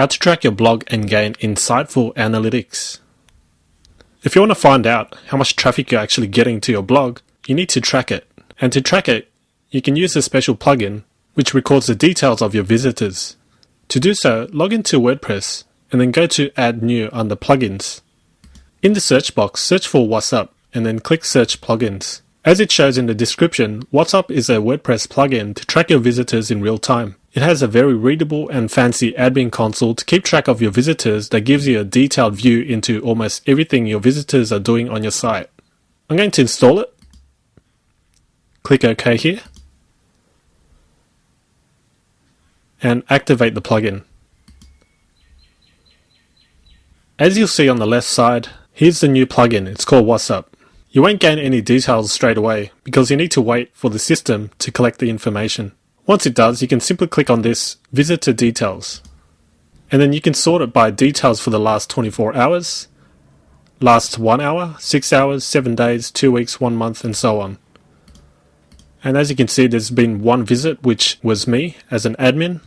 How to track your blog and gain insightful analytics. If you want to find out how much traffic you're actually getting to your blog, you need to track it. And to track it, you can use a special plugin which records the details of your visitors. To do so, log into WordPress and then go to Add New under Plugins. In the search box, search for WhatsUp and then click Search Plugins. As it shows in the description, WhatsUp is a WordPress plugin to track your visitors in real time. It has a very readable and fancy admin console to keep track of your visitors that gives you a detailed view into almost everything your visitors are doing on your site. I'm going to install it. Click OK here. And activate the plugin. As you'll see on the left side, here's the new plugin. It's called WhatsUp. You won't gain any details straight away because you need to wait for the system to collect the information. Once it does, you can simply click on this Visitor Details. And then you can sort it by details for the last 24 hours, last 1 hour, 6 hours, 7 days, 2 weeks, 1 month, and so on. And as you can see, there's been one visit, which was me as an admin.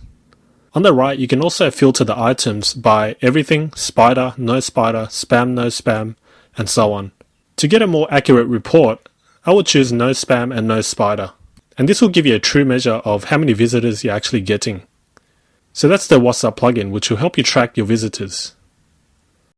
On the right, you can also filter the items by everything, spider, no spider, spam, no spam, and so on. To get a more accurate report, I will choose no spam and no spider. And this will give you a true measure of how many visitors you're actually getting. So that's the WhatsUp plugin, which will help you track your visitors.